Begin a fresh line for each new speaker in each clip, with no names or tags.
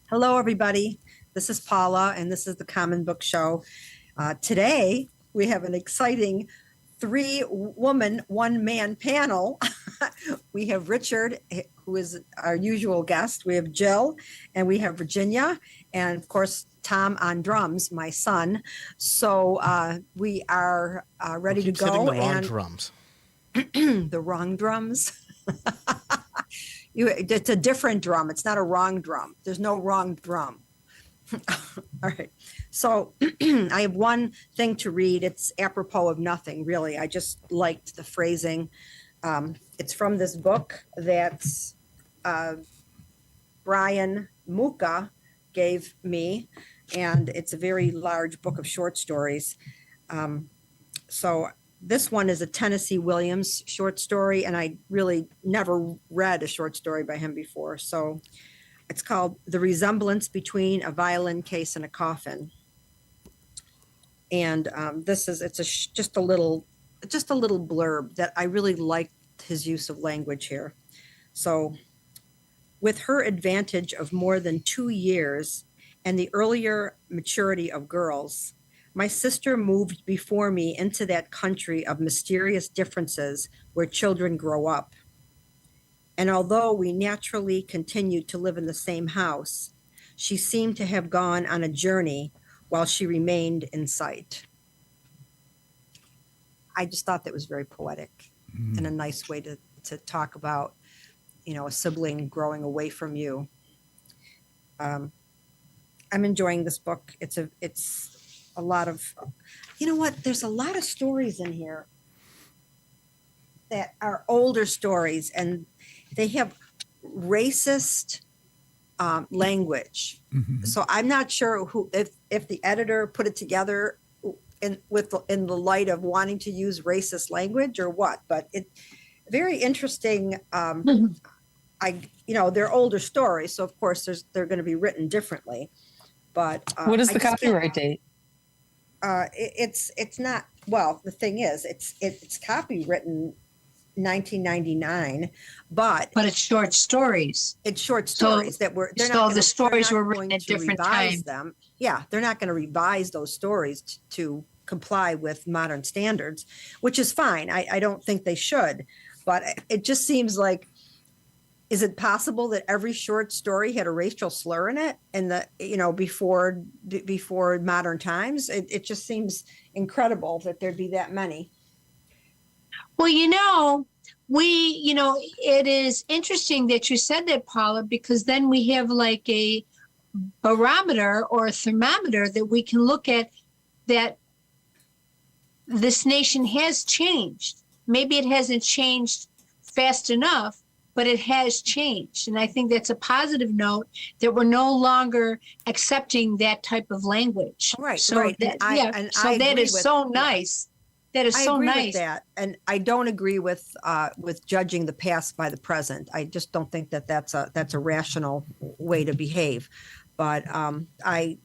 Hello, everybody. This is Paula, and this is the Common Book Show. Today, we have an exciting three-woman, one-man panel. We have Richard, who is our usual guest. We have Jill, and we have Virginia, and of course, Tom on drums, my son. So we are ready to go.
Hitting the wrong drums.
The wrong drums. It's a different drum. It's not a wrong drum. There's no wrong drum. All right. So I have one thing to read. It's apropos of nothing, really. I just liked the phrasing. It's from this book that Brian Muka gave me, and it's a very large book of short stories. So this one is a Tennessee Williams short story, and I really never read a short story by him before. So it's called The Resemblance Between a Violin Case and a Coffin. And just a little blurb that I really liked his use of language here. So, with her advantage of more than 2 years and the earlier maturity of girls, my sister moved before me into that country of mysterious differences where children grow up. And although we naturally continued to live in the same house, she seemed to have gone on a journey while she remained in sight. I just thought that was very poetic and a nice way to talk about, a sibling growing away from you. I'm enjoying this book. It's a lot of, there's a lot of stories in here that are older stories, and they have racist language. Mm-hmm. So I'm not sure if the editor put it together in the light of wanting to use racist language or what, but it very interesting. They're older stories, so of course they're going to be written differently. But
what is the copyright date?
It's not, well, the thing is, it's copywritten 1999, but
it's short stories.
It's short stories
the stories were written at different times.
Yeah, they're not going to revise those stories to comply with modern standards, which is fine. I don't think they should, but it just seems like, is it possible that every short story had a racial slur in it before modern times? It just seems incredible that there'd be that many.
Well, it is interesting that you said that, Paula, because then we have like a barometer or a thermometer that we can look at, that this nation has changed. Maybe it hasn't changed fast enough, but it has changed. And I think that's a positive note, that we're no longer accepting that type of language.
Right,
so
right.
That is so nice. That is so nice. I agree with
that. And I don't agree with judging the past by the present. I just don't think that that's a rational way to behave. But I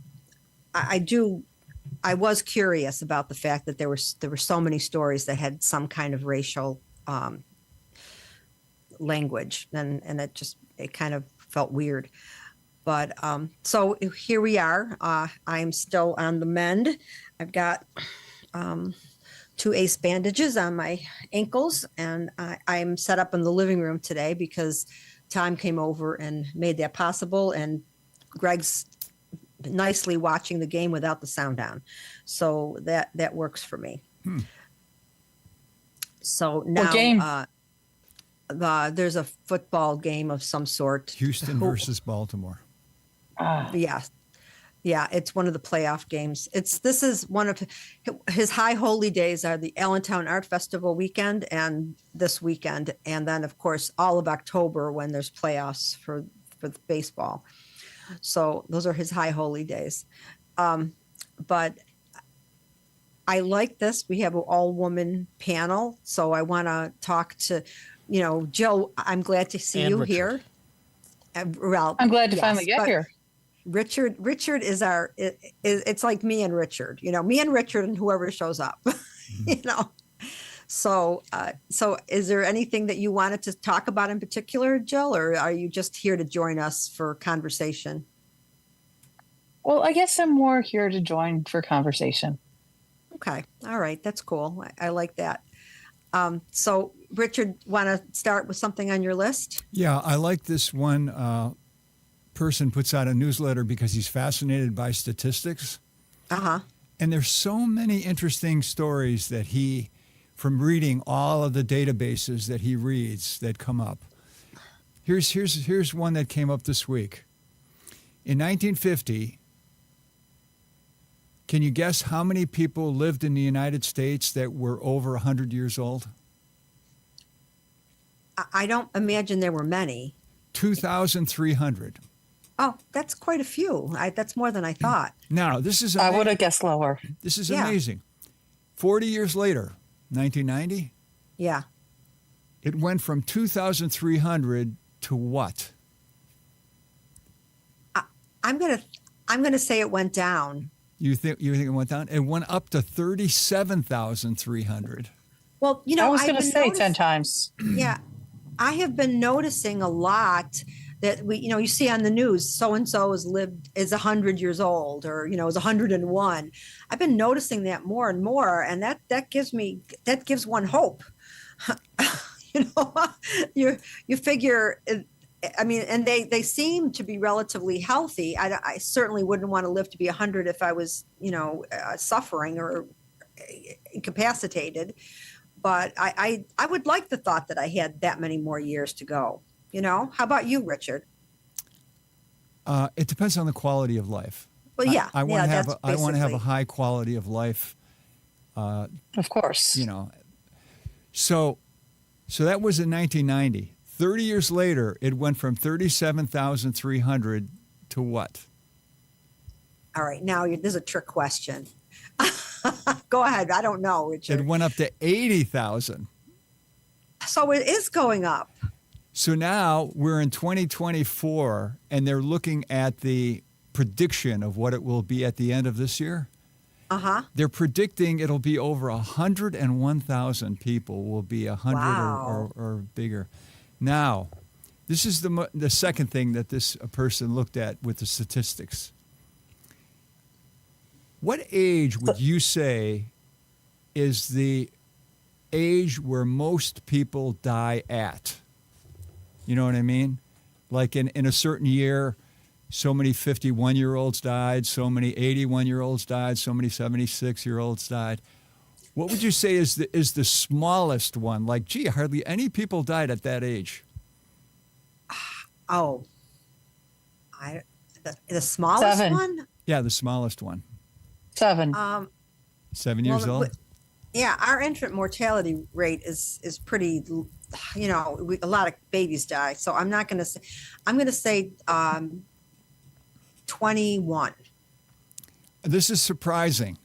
was curious about the fact that there were so many stories that had some kind of racial language, and it kind of felt weird. But so here we are. I'm still on the mend. I've got 2 ace bandages on my ankles, and I'm set up in the living room today because Tom came over and made that possible, and Greg's nicely watching the game without the sound on, so that works for me. So now there's a football game of some sort.
Houston versus Baltimore.
Yeah, it's one of the playoff games. This is one of his high holy days are the Allentown Art Festival weekend and this weekend, and then of course all of October when there's playoffs for the baseball. So those are his high holy days. But I like this. We have an all-woman panel, so I want to talk to, Jill. I'm glad to see you
Richard
here. Well,
I'm glad to finally get here.
Richard is it's like me and Richard, me and Richard and whoever shows up, So is there anything that you wanted to talk about in particular, Jill, or are you just here to join us for conversation?
Well, I guess I'm more here to join for conversation.
Okay. All right. That's cool. I like that. So, Richard, want to start with something on your list?
Yeah, I like this one person puts out a newsletter because he's fascinated by statistics.
Uh-huh.
And there's so many interesting stories that from reading all of the databases that he reads that come up. Here's one that came up this week. In 1950, can you guess how many people lived in the United States that were over 100 years old?
I don't imagine there were many.
2,300.
Oh, that's quite a few. That's more than I thought.
Now, this is
I would have guessed lower.
This is
Yeah.
amazing. 40 years later, 1990,
Yeah.
it went from 2,300 to what?
I'm gonna say it went down.
You think it went down? It went up to 37,300.
Well,
I was
I've
going to
been
say
noticing-
10 times.
Yeah, I have been noticing a lot that you see on the news, so and so is 100 years old, or is 101. I've been noticing that more and more, and that gives one hope. You figure. I mean, and they seem to be relatively healthy. I certainly wouldn't want to live to be 100 if I was, suffering or incapacitated. But I would like the thought that I had that many more years to go. How about you, Richard?
It depends on the quality of life.
Well, yeah,
I want to have
that's
I want to have a
basically-
high quality of life.
Of course.
So that was in 1990. 30 years later, it went from 37,300 to what?
All right, now there's a trick question. Go ahead. I don't know, Richard.
It went up to 80,000.
So it is going up.
So now we're in 2024, and they're looking at the prediction of what it will be at the end of this year.
Uh-huh.
They're predicting it'll be over 101,000 people will be 100
Wow.
or bigger. Now, this is the second thing that this person looked at with the statistics. What age would you say is the age where most people die at? You know what I mean? Like in a certain year, so many 51-year-olds died, so many 81-year-olds died, so many 76-year-olds died. What would you say is the smallest one? Like, gee, hardly any people died at that age.
Oh, the smallest
7.
one?
Yeah, the smallest one.
7.
7 years
well,
old?
Yeah, our infant mortality rate is pretty, a lot of babies die. So I'm not going to say, I'm going to say 21.
This is surprising.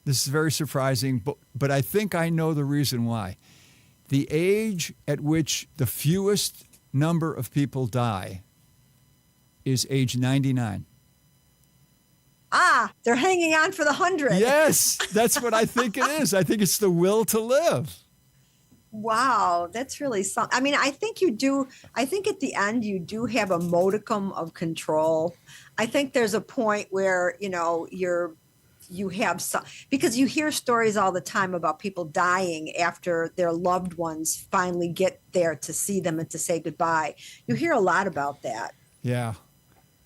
This is very surprising, but I think I know the reason why. The age at which the fewest number of people die is age 99.
Ah, they're hanging on for the 100.
Yes, that's what I think it is. I think it's the will to live.
Wow, that's really something. I mean, I think you do. I think at the end you do have a modicum of control. I think there's a point where you have some, because you hear stories all the time about people dying after their loved ones finally get there to see them and to say goodbye. You hear a lot about that.
Yeah.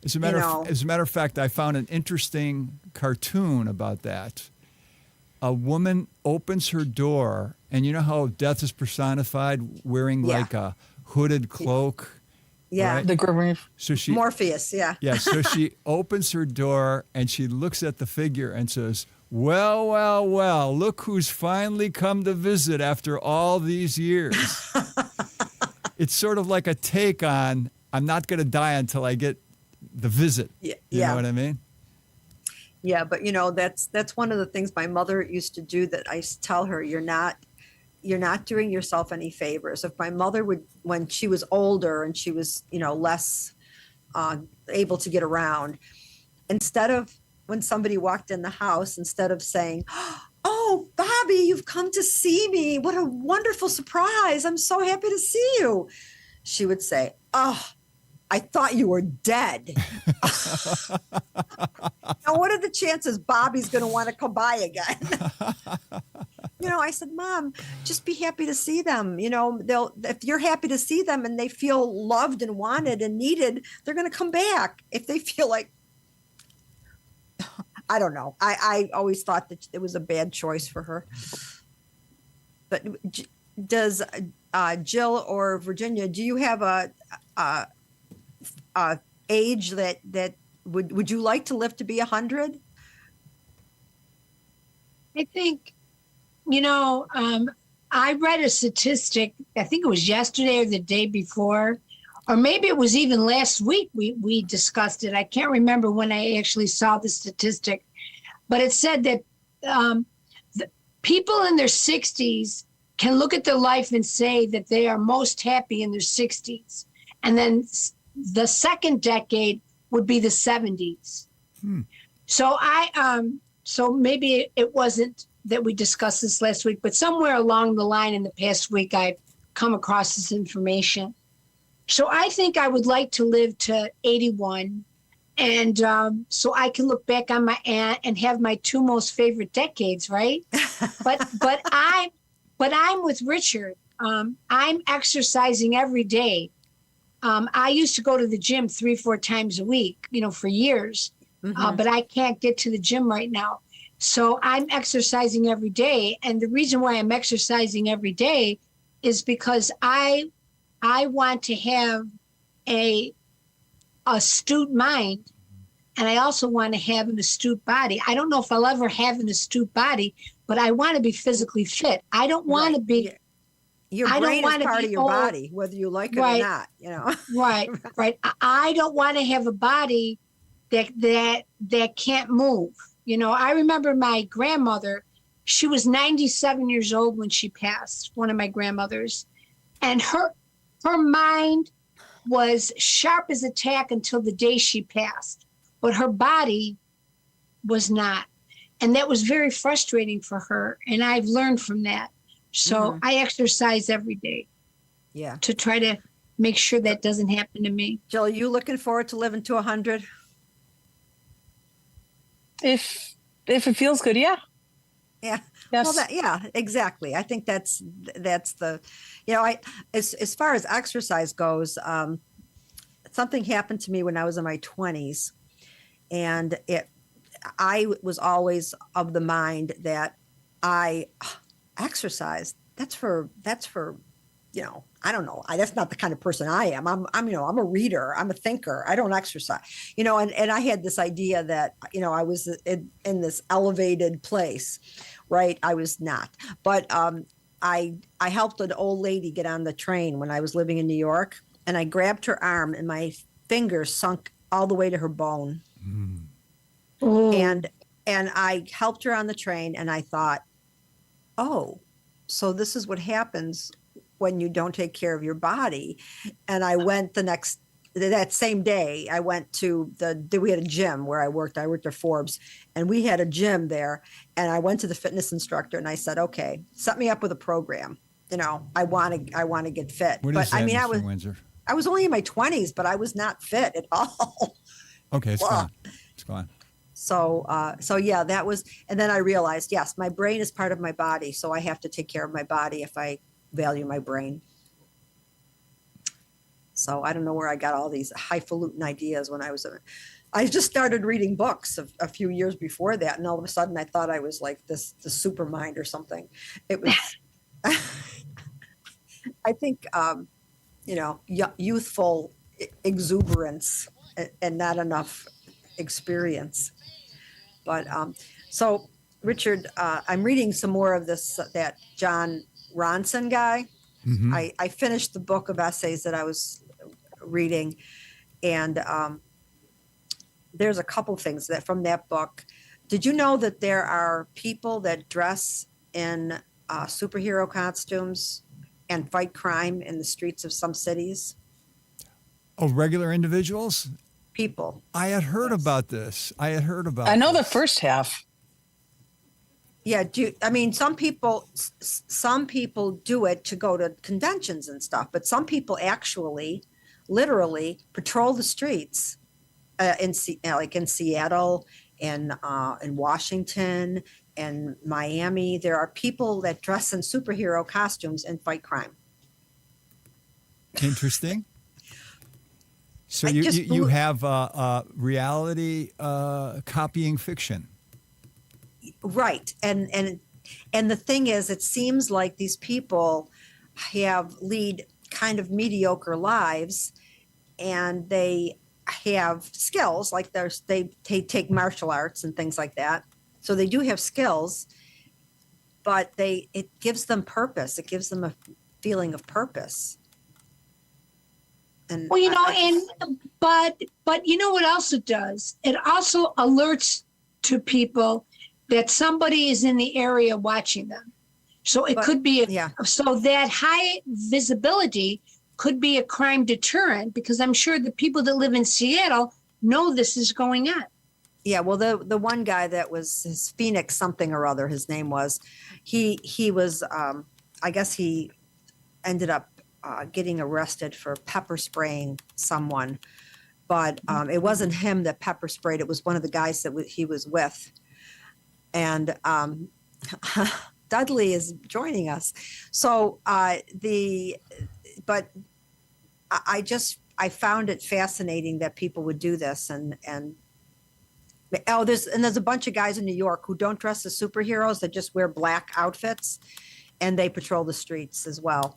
As a matter of fact, I found an interesting cartoon about that. A woman opens her door, and you know how death is personified wearing like a hooded cloak?
Yeah.
Right?
The Grim Reaper.
So she
Morpheus, yeah.
Yeah, so she opens her door and she looks at the figure and says, "Well, well, well, look who's finally come to visit after all these years." It's sort of like a take on, I'm not going to die until I get the visit.
Yeah.
You know what I mean?
Yeah, but that's one of the things my mother used to do, that I tell her, you're not doing yourself any favors. If my mother would, when she was older and she was, less able to get around, instead of, when somebody walked in the house, instead of saying, "Oh, Bobby, you've come to see me. What a wonderful surprise. I'm so happy to see you," she would say, "Oh, I thought you were dead. Now, what are the chances Bobby's going to want to come by again? I said, Mom, just be happy to see them. If you're happy to see them and they feel loved and wanted and needed, they're going to come back. If they feel like, I don't know. I always thought that it was a bad choice for her. But does Jill or Virginia, do you have a age that would you like to live to be 100?
I think, I read a statistic, I think it was yesterday or the day before, or maybe it was even last week we discussed it. I can't remember when I actually saw the statistic, but it said that the people in their 60s can look at their life and say that they are most happy in their 60s. And then the second decade would be the 70s. So so maybe it wasn't that we discussed this last week, but somewhere along the line in the past week, I've come across this information. So I think I would like to live to 81. And so I can look back on my aunt and have my two most favorite decades, right? But I'm with Richard. I'm exercising every day. I used to go to the gym 3-4 times a week, for years, but I can't get to the gym right now. So I'm exercising every day. And the reason why I'm exercising every day is because I want to have a astute mind. And I also want to have an astute body. I don't know if I'll ever have an astute body, but I want to be physically fit. I don't want to be.
Your brain is part of your body, whether you like it or not,
Right. I don't want to have a body that can't move. I remember my grandmother, she was 97 years old when she passed, one of my grandmothers. And her mind was sharp as a tack until the day she passed, but her body was not. And that was very frustrating for her. And I've learned from that. So I exercise every day.
Yeah.
To try to make sure that doesn't happen to me.
Jill, are you looking forward to living to 100?
If it feels good, yeah.
Yeah.
Yes.
Well, exactly. I think that's the, as far as exercise goes, something happened to me when I was in my 20s, and I was always of the mind that exercise, that's for I don't know. That's not the kind of person I am. I'm a reader. I'm a thinker. I don't exercise, and I had this idea that, I was in this elevated place, right? I was not, but I helped an old lady get on the train when I was living in New York, and I grabbed her arm and my fingers sunk all the way to her bone. And I helped her on the train, and I thought, oh, so this is what happens when you don't take care of your body. And I went that same day, I went to we had a gym where I worked at Forbes, and we had a gym there. And I went to the fitness instructor and I said, okay, set me up with a program. I want to get fit.
What is that, Mr. Windsor?
I was only in my 20s, but I was not fit at all.
Okay, it's gone. It's gone.
So yeah, that was, and then I realized, yes, my brain is part of my body, so I have to take care of my body if I value my brain. So I don't know where I got all these highfalutin ideas when I just started reading books a few years before that, and all of a sudden I thought I was like the super mind or something. It was, I think, youthful exuberance and not enough experience. But so Richard, I'm reading some more of that John Ronson guy.
Mm-hmm.
I finished the book of essays that I was reading, and there's a couple things from that book. Did you know that there are people that dress in superhero costumes and fight crime in the streets of some cities?
Oh, regular individuals?
People.
I had heard about this. I
know the first half.
Yeah. Some people do it to go to conventions and stuff, but some people actually literally patrol the streets like in Seattle and in Washington and Miami. There are people that dress in superhero costumes and fight crime.
Interesting. So
I
you
just
you
blew-
have reality copying fiction.
Right. And the thing is, it seems like these people lead kind of mediocre lives, and they have skills like they take martial arts and things like that. So they do have skills, but it gives them purpose. It gives them a feeling of purpose. And
Well, you know,
I-
but you know what else it does? It also alerts to people that somebody is in the area watching them. So it
But-
could be
yeah.
so that high visibility could be a crime deterrent, because I'm sure the people that live in Seattle know this is going on.
Yeah, well, the one guy that was his Phoenix something or other, his name was, he was, I guess he ended up getting arrested for pepper spraying someone, but it wasn't him that pepper sprayed. It was one of the guys that he was with, and Dudley is joining us. So but I found it fascinating that people would do this, and there's a bunch of guys in New York who don't dress as superheroes, that just wear black outfits, and they patrol the streets as well.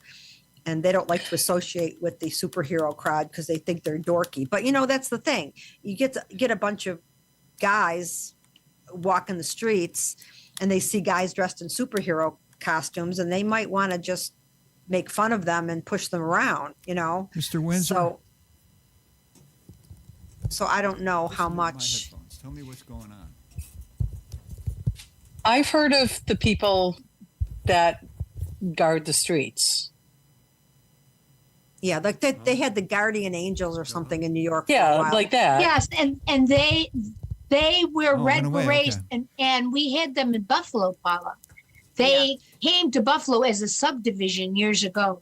And they don't like to associate with the superhero crowd because they think they're dorky. But that's the thing. You get a bunch of guys walking the streets, and they see guys dressed in superhero costumes, and they might want to just make fun of them and push them around,
Mr. Windsor?
So I don't know how
Listen to my
much.
headphones. Tell me what's going on.
I've heard of the people that guard the streets.
Yeah, like they had the guardian angels or something in New York. For a
Yeah,
while.
like that.
Yes, and they wear
Oh,
red
in a way,
berets,
okay.
and we had them in Buffalo, Paula. They came to Buffalo as a subdivision years ago.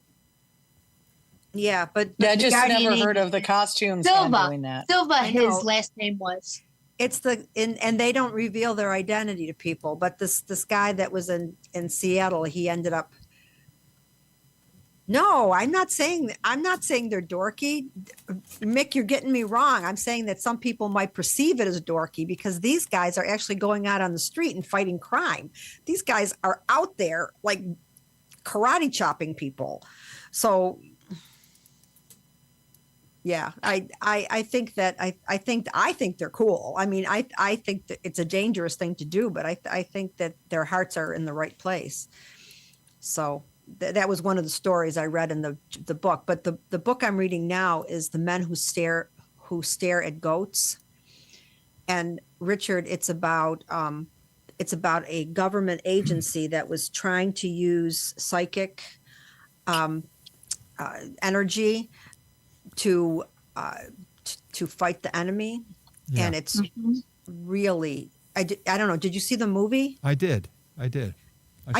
Yeah, but
Yeah, I
the
just
guardian
never heard
angel-
of the costumes and
Silva.
doing that.
Silva,
I know.
his last name was.
it's and they don't reveal their identity to people. But this guy that was in Seattle, he ended up. No, I'm not saying they're dorky. Mick, you're getting me wrong. I'm saying that some people might perceive it as dorky because these guys are actually going out on the street and fighting crime. These guys are out there like karate chopping people. So yeah, I think that I think they're cool. I mean, I think that it's a dangerous thing to do, but I think that their hearts are in the right place. So that was one of the stories I read in the book. But the book I'm reading now is The Men Who Stare at Goats. And Richard, it's about a government agency that was trying to use psychic energy to fight the enemy.
Yeah.
And it's really I don't know. Did you see the movie?
I did.
I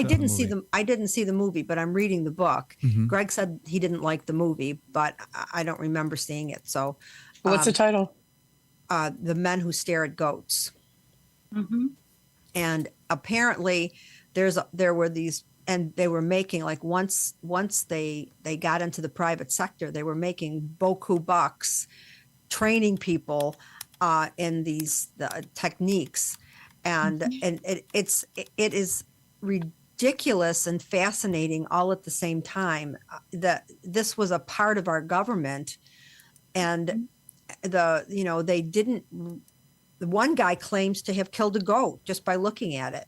didn't see the movie, but I'm reading the book.
Mhm.
Greg said he didn't like the movie, but I don't remember seeing it. So,
What's the title?
The Men Who Stare at Goats.
Mm-hmm.
And apparently there were these, and they were making, like, once they got into the private sector, they were making boku bucks training people in these techniques. And it is ridiculous and fascinating all at the same time. That this was a part of our government, and they didn't. The one guy claims to have killed a goat just by looking at it.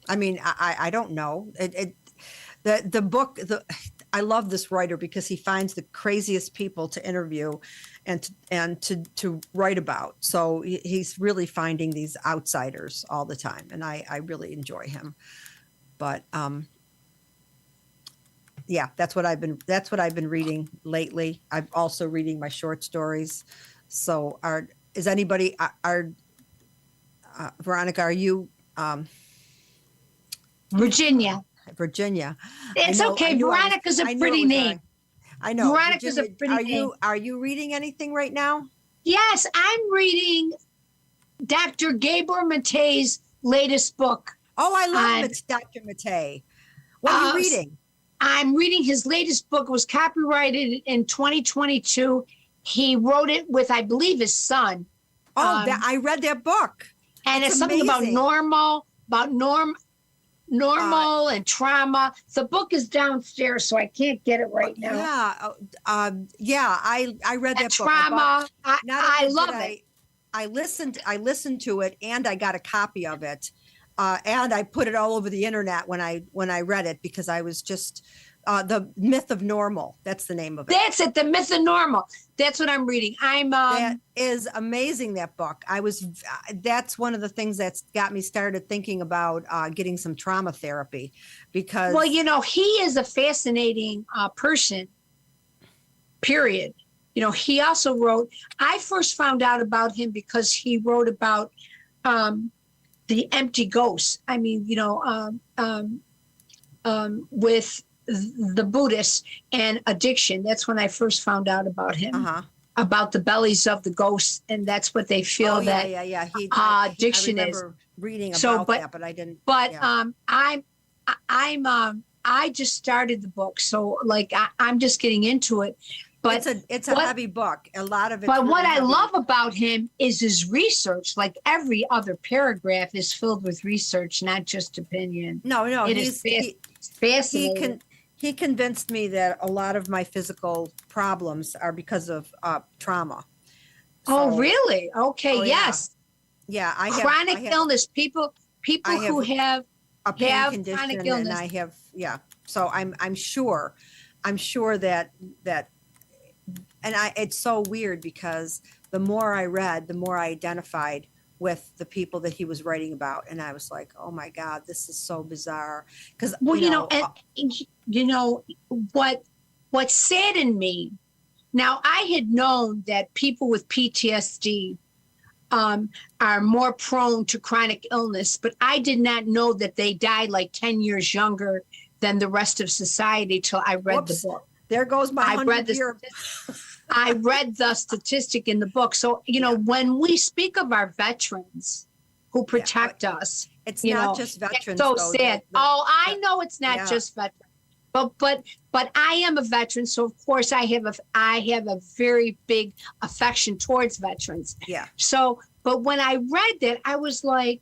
I mean, I don't know. The book. I love this writer because he finds the craziest people to interview and to write about. So he's really finding these outsiders all the time, and I really enjoy him. But yeah, that's what I've been reading lately. I'm also reading my short stories. So Veronica, are you
Virginia.
Virginia.
It's okay. Veronica's a pretty name.
I know.
Veronica's a
Virginia,
pretty name.
Are you reading anything right now?
Yes, I'm reading Dr. Gabor Mate's latest book.
Oh, I love Dr. Mate. What are you reading?
I'm reading his latest book. It was copyrighted in 2022. He wrote it with, I believe, his son.
Oh, I read that book.
And it's something about normal and trauma. The book is downstairs, so I can't get it right now.
I read that book.
Trauma. I love it.
I listened to it, and I got a copy of it, and I put it all over the internet when I read it, because I was just The Myth of Normal. That's the name of it.
That's it. The Myth of Normal. That's what I'm reading.
That is amazing, that book. That's one of the things that's got me started thinking about getting some trauma therapy, because.
Well, he is a fascinating person, period. He also wrote, I first found out about him because he wrote about the empty ghosts. I mean, with the Buddhists and addiction. That's when I first found out about him, about the bellies of the ghosts, and that's what they feel addiction
I
is.
Reading about that, but I didn't.
But I just started the book, so I'm just getting into it. But
it's a heavy book. A lot of it.
But what I love about him is his research. Like every other paragraph is filled with research, not just opinion.
No,
he's fascinating.
He convinced me that a lot of my physical problems are because of trauma.
Oh, really? Okay. Yes.
Yeah. I have
chronic illness. People who have
a pain
have
condition,
chronic illness.
and I have So I'm sure that. And it's so weird, because the more I read, the more I identified with the people that he was writing about, and I was like, "Oh my God, this is so bizarre." Because
what saddened me. Now, I had known that people with PTSD are more prone to chronic illness, but I did not know that they died like 10 years younger than the rest of society till I read the book.
There goes my 100-year.
I read the statistic in the book. So, when we speak of our veterans who protect us,
it's not just veterans.
It's so sad. I know it's not just veterans, but I am a veteran. So of course I have a very big affection towards veterans.
Yeah.
So, but when I read that, I was like,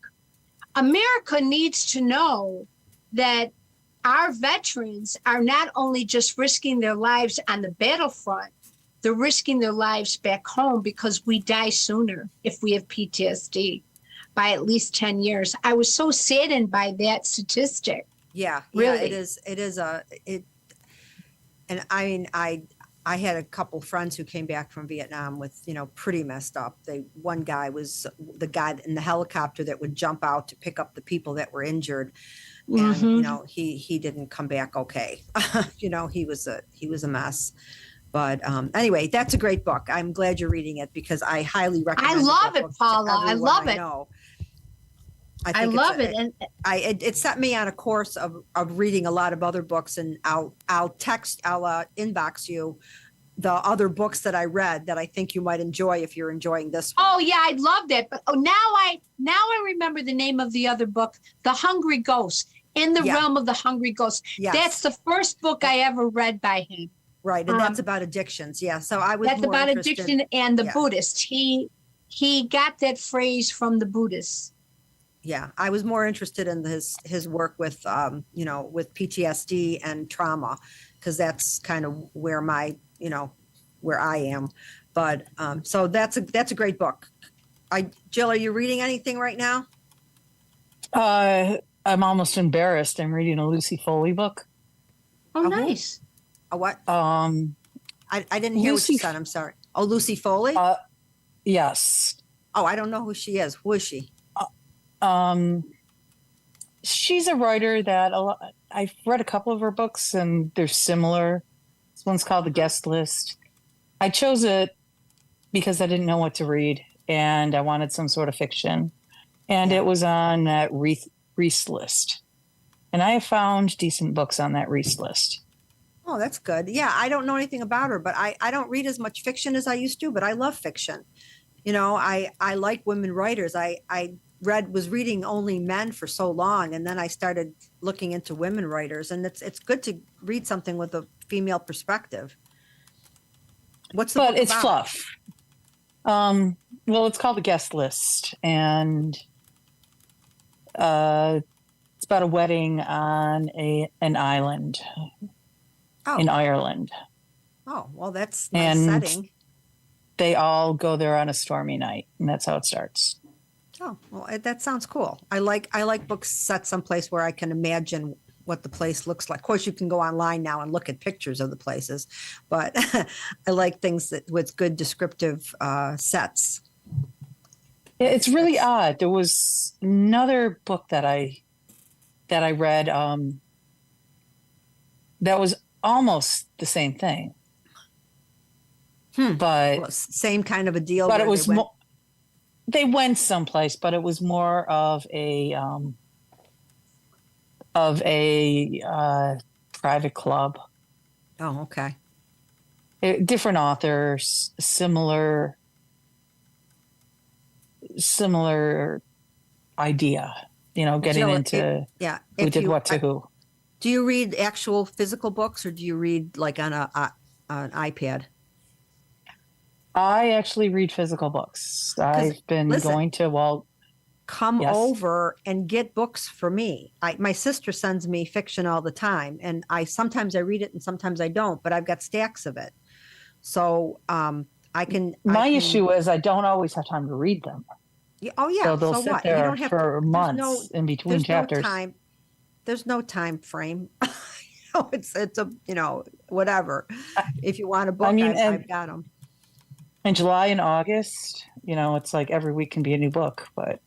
America needs to know that our veterans are not only just risking their lives on the battlefront, they're risking their lives back home, because we die sooner if we have PTSD by at least 10 years. I was so saddened by that statistic.
Yeah,
really.
It is. And I mean, I had a couple friends who came back from Vietnam with, pretty messed up. One guy was the guy in the helicopter that would jump out to pick up the people that were injured. And, he didn't come back okay. He was a mess. But anyway, that's a great book. I'm glad you're reading it, because I highly recommend it.
I love it, Paula. I love it. I love it. And
it set me on a course of reading a lot of other books, and I'll inbox you the other books that I read that I think you might enjoy if you're enjoying this one.
Oh yeah, I'd love that. But now I remember the name of the other book, The Hungry Ghost, In the Realm of the Hungry Ghost.
Yes.
That's the first book I ever read by him.
Right, and that's about addictions. Yeah, so I was.
That's
more
about
interested.
addiction and the Buddhists. He got that phrase from the Buddhists.
Yeah, I was more interested in his work with with PTSD and trauma, because that's kind of where where I am. But so that's a great book. Jill, are you reading anything right now?
I'm almost embarrassed. I'm reading a Lucy Foley book.
Oh, nice.
A what?
I
didn't hear what you said. I'm sorry. Oh, Lucy Foley?
Yes.
Oh, I don't know who she is. Who is she?
She's a writer that I've read a couple of her books, and they're similar. This one's called The Guest List. I chose it because I didn't know what to read, and I wanted some sort of fiction. And it was on that Reese list. And I have found decent books on that Reese list.
Oh, that's good. Yeah, I don't know anything about her, but I don't read as much fiction as I used to, but I love fiction. You know, I like women writers. I was reading only men for so long, and then I started looking into women writers, and it's good to read something with a female perspective. What's the
But
book
it's
about?
fluff. Well, it's called The Guest List, and it's about a wedding on an island in
Oh,
Ireland,
oh, well, that's nice
and
setting.
they all go there on a stormy night, and that's how it starts.
Oh, well, that sounds cool. I like books set someplace where I can imagine what the place looks like. Of course, you can go online now and look at pictures of the places, but I like things that with good descriptive sets.
Yeah, it's really odd. There was another book that I read that was almost the same thing, but
Well, same kind of a deal.
but
Where
it was
they went,
more. They went someplace, but it was more of a private club.
Oh, okay.
Different authors, similar idea. You know, getting
Jill,
into
yeah.
who
If
did
you
what to who.
do you read actual physical books or do you read like on an iPad?
I actually read physical books. I've been
Listen,
going to
come
yes.
over and get books for me. My sister sends me fiction all the time, and I sometimes I read it and sometimes I don't, but I've got stacks of it. So I can.
My issue is I don't always have time to read them.
Oh yeah.
So they'll
So
sit
what? You
there
don't have to.
for
There's no.
months in between
There's no
chapters.
time. There's no time frame. It's a whatever. If you want a book,
I mean,
I've got them.
in July and August, it's like every week can be a new book. But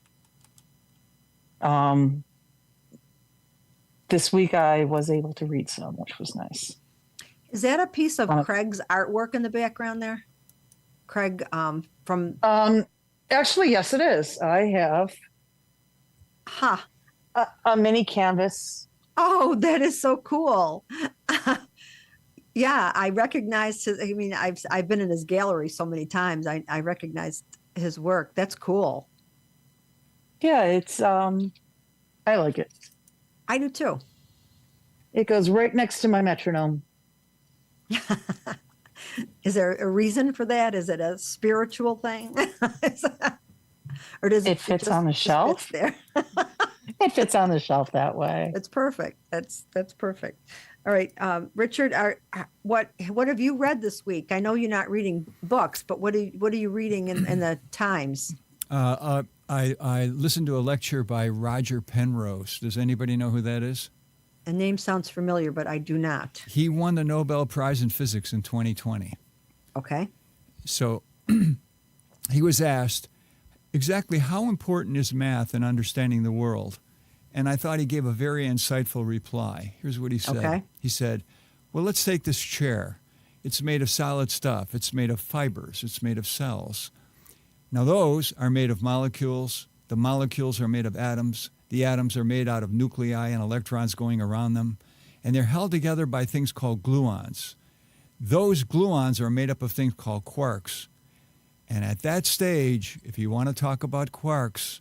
this week I was able to read some, which was nice.
Is that a piece of Craig's artwork in the background there? Craig from.
Actually, yes, it is. I have a mini canvas.
Oh, that is so cool. Yeah, I recognized his. I mean, I've been in his gallery so many times. I recognized his work. That's cool.
Yeah, it's I like it.
I do too.
It goes right next to my metronome.
Is there a reason for that? Is it a spiritual thing? Or does
it fits on the
just
shelf?
fits there?
It fits on the shelf that way.
It's perfect. That's perfect. All right, Richard, what have you read this week? I know you're not reading books, but what are you reading in the Times?
I listened to a lecture by Roger Penrose. Does anybody know who that is?
The name sounds familiar, but I do not.
He won the Nobel Prize in Physics in 2020.
Okay.
So he was asked exactly how important is math in understanding the world? And I thought he gave a very insightful reply. Here's what he said.
Okay.
He said, well, let's take this chair. It's made of solid stuff. It's made of fibers. It's made of cells. Now, those are made of molecules. The molecules are made of atoms. The atoms are made out of nuclei and electrons going around them. And they're held together by things called gluons. Those gluons are made up of things called quarks. And at that stage, if you want to talk about quarks,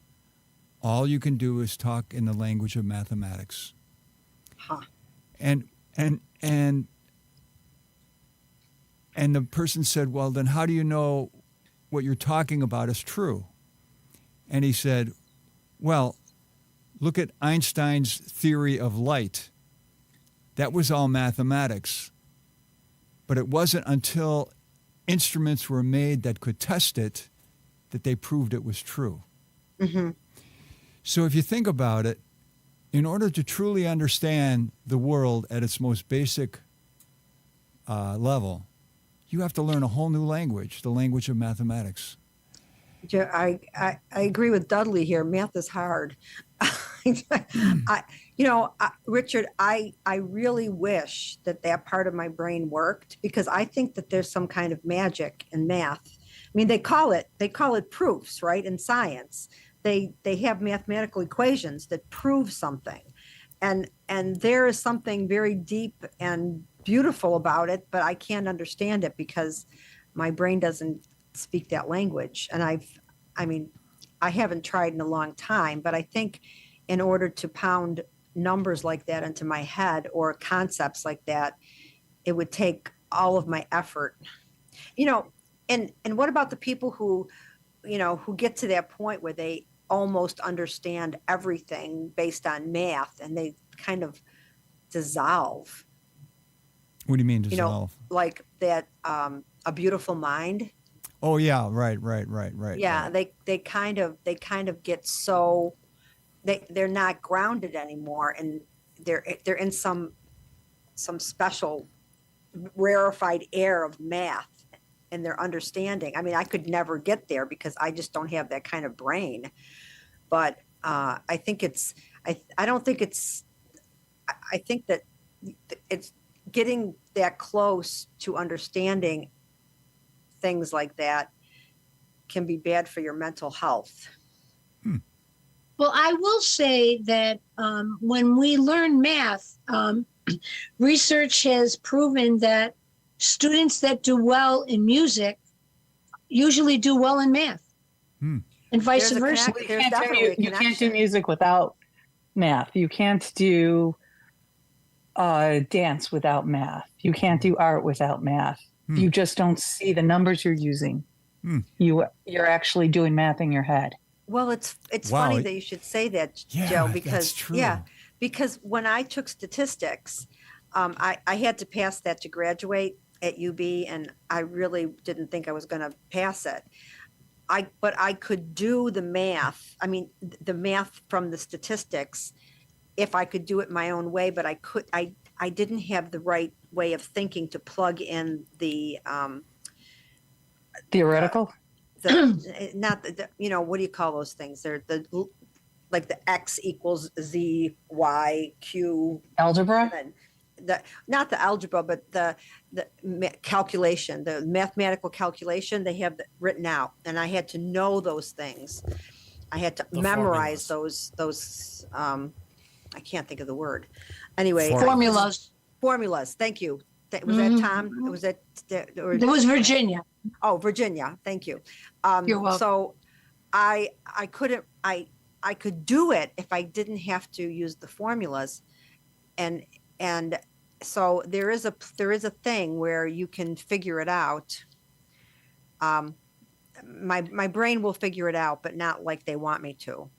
all you can do is talk in the language of mathematics.
Huh.
And the person said, well, then how do you know what you're talking about is true? And he said, well, look at Einstein's theory of light. That was all mathematics. But it wasn't until instruments were made that could test it that they proved it was true.
Mm-hmm.
So if you think about it, in order to truly understand the world at its most basic level, you have to learn a whole new language, the language of mathematics.
Yeah, I agree with Dudley here. Math is hard. Richard, I really wish that part of my brain worked because I think that there's some kind of magic in math. I mean, they call it proofs, right? In science, they have mathematical equations that prove something. and there is something very deep and beautiful about it, but I can't understand it because my brain doesn't speak that language. And I mean, I haven't tried in a long time, but I think in order to pound numbers like that into my head or concepts like that, it would take all of my effort. You know, and what about the people who, who get to that point where they almost understand everything based on math and they kind of dissolve,
What do you mean dissolve?
like that, A Beautiful Mind.
Oh yeah, right.
Yeah,
right.
they kind of get so they're not grounded anymore, and they're in some special rarefied air of math and their understanding. I mean, I could never get there because I just don't have that kind of brain. But I think I don't think it's, I think that it's getting that close to understanding things like that can be bad for your mental health.
Well, I will say that when we learn math, research has proven that students that do well in music usually do well in math, and vice
There's a
versa.
connect- there's definitely a
You can't do
connection.
music without math. You can't do dance without math. You can't do art without math. You just don't see the numbers you're using. You're actually doing math in your head.
Well, it's
Wow.
funny that you should say that,
Yeah,
Joe,
that's
because
true.
because when I took statistics, I had to pass that to graduate at UB, and I really didn't think I was going to pass it. But I could do the math. I mean, the math from the statistics, if I could do it my own way, but I didn't have the right way of thinking to plug in the
Theoretical?
not what do you call those things? They're like the X equals Z, Y, Q,
Algebra?
and not the algebra, but the calculation, the mathematical calculation. They have written out, and I had to know those things. I had to
The
memorize
formulas.
those. I can't think of the word. Anyway,
Formulas.
formulas. Thank you. Was that Tom? Was that or
That was Virginia.
Oh, Virginia. Thank you.
You're welcome.
So I couldn't, I could do it if I didn't have to use the formulas. And so there is a thing where you can figure it out. My brain will figure it out, but not like they want me to.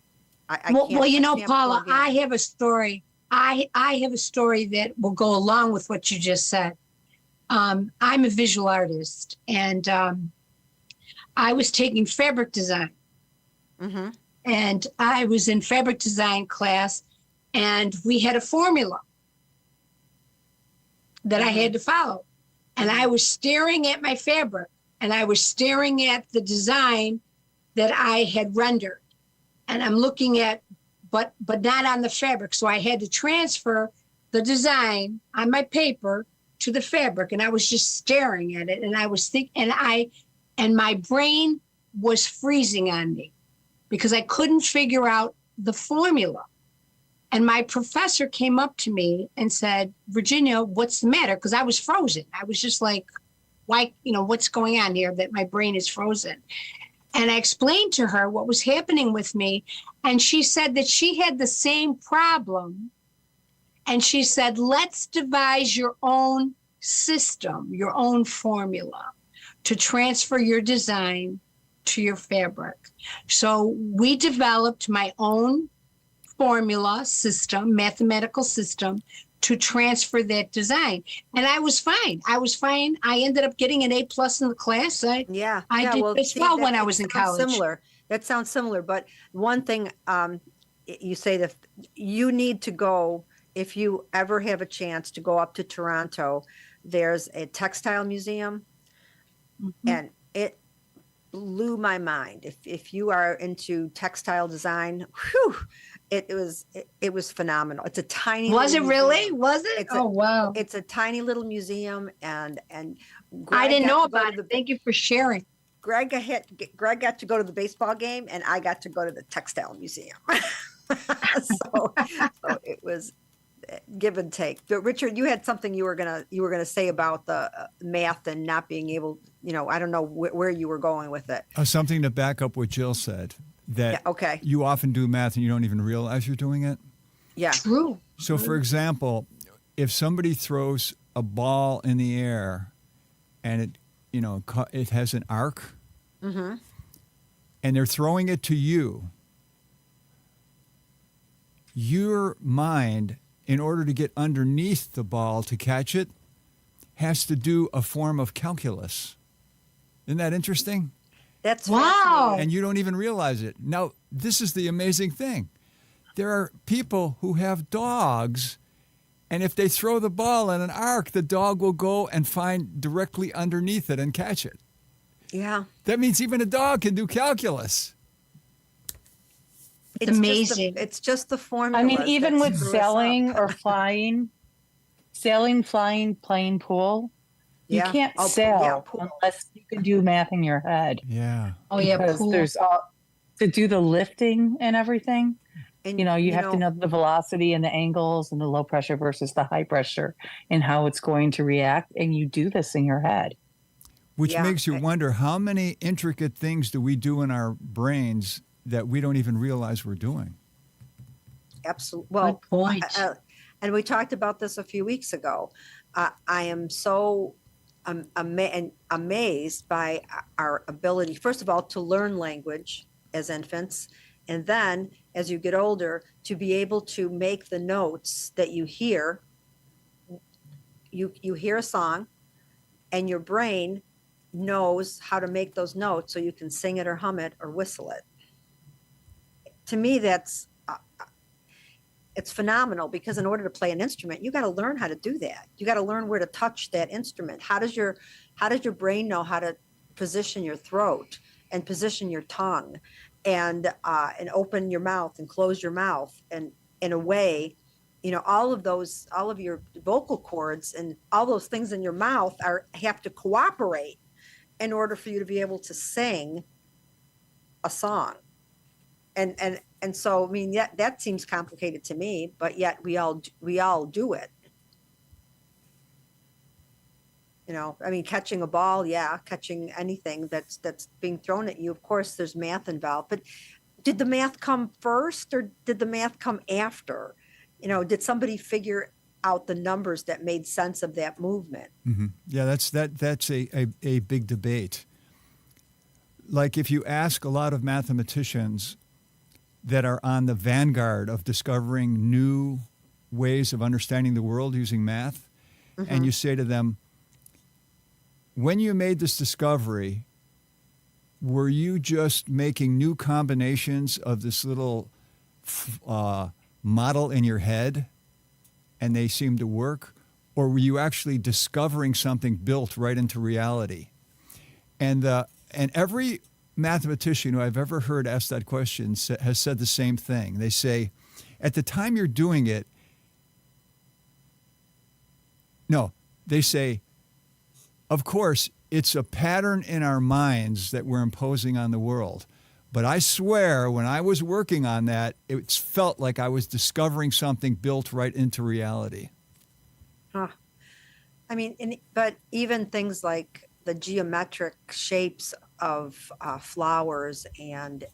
I
Well,
can't,
well,
I can't
Paula,
plug in.
I have a story. I have a story that will go along with what you just said. I'm a visual artist, and I was taking fabric design,
Mhm.
and I was in fabric design class, and we had a formula that I had to follow. And I was staring at my fabric, and I was staring at the design that I had rendered. And I'm looking at, but not on the fabric. So I had to transfer the design on my paper to the fabric. And I was just staring at it. And I was thinking, and my brain was freezing on me because I couldn't figure out the formula. And my professor came up to me and said, Virginia, what's the matter? Because I was frozen. I was just like, why, what's going on here that my brain is frozen? And I explained to her what was happening with me. And she said that she had the same problem. And she said, let's devise your own system, your own formula to transfer your design to your fabric. So we developed my own formula system, mathematical system, to transfer that design. And I was fine. I ended up getting an A+ in the class. I did as well when I was in college.
That sounds similar. But one thing you say that you need to go, if you ever have a chance to go up to Toronto, there's a textile museum, and it blew my mind. If you are into textile design, whew, it was phenomenal. It's a tiny.
Was it
little
really?
museum.
Was it?
Oh
wow!
It's a tiny little museum, and
I didn't know about it. Thank you for sharing.
Greg got to go to the baseball game, and I got to go to the textile museum. so it was give and take. But Richard, you had something you were gonna say about the math and not being able. I don't know where you were going with it.
Something to back up what Jill said, that
Yeah, okay.
you often do math and you don't even realize you're doing it.
Yeah.
True.
So, for example, if somebody throws a ball in the air and it has an arc,
Mm-hmm.
and they're throwing it to you, your mind, in order to get underneath the ball to catch it, has to do a form of calculus. Isn't that interesting?
That's
Wow.
fascinating.
And you don't even realize it. Now, this is the amazing thing. There are people who have dogs, and if they throw the ball in an arc, the dog will go and find directly underneath it and catch it.
Yeah.
That means even a dog can do calculus.
It's amazing.
It's just the formula.
I mean, even
that
with
screw us
sailing
up.
or flying, flying, playing pool, you
Yeah.
can't
Oh,
sail
yeah, pool.
unless you can do math in your head.
Yeah.
Oh yeah,
Because
pool.
there's to do the lifting and everything.
And,
You have to know the velocity and the angles and the low pressure versus the high pressure and how it's going to react. And you do this in your head.
Which
Yeah.
makes you wonder, how many intricate things do we do in our brains that we don't even realize we're doing?
Absolutely. Well,
Good point.
and we talked about this a few weeks ago. I am so amazed by our ability, first of all, to learn language as infants, and then as you get older, to be able to make the notes that you hear. You hear a song, and your brain knows how to make those notes so you can sing it or hum it or whistle it. To me, it's phenomenal, because in order to play an instrument, you got to learn how to do that. You got to learn where to touch that instrument. How does your brain know how to position your throat and position your tongue and open your mouth and close your mouth, and in a way, all of your vocal cords and all those things in your mouth have to cooperate in order for you to be able to sing a song. And so, I mean, that seems complicated to me, but yet we all do it. I mean, catching a ball, catching anything that's being thrown at you. Of course, there's math involved, but did the math come first or did the math come after? Did somebody figure out the numbers that made sense of that movement?
Mm-hmm. Yeah, that's a big debate. Like, if you ask a lot of mathematicians that are on the vanguard of discovering new ways of understanding the world using math,
Mm-hmm.
and you say to them, when you made this discovery, were you just making new combinations of this little model in your head and they seem to work? Or were you actually discovering something built right into reality? And every mathematician who I've ever heard ask that question has said the same thing. They say, at the time you're doing it, they say, of course, it's a pattern in our minds that we're imposing on the world. But I swear, when I was working on that, it felt like I was discovering something built right into reality.
Huh. I mean, but even things like the geometric shapes of flowers and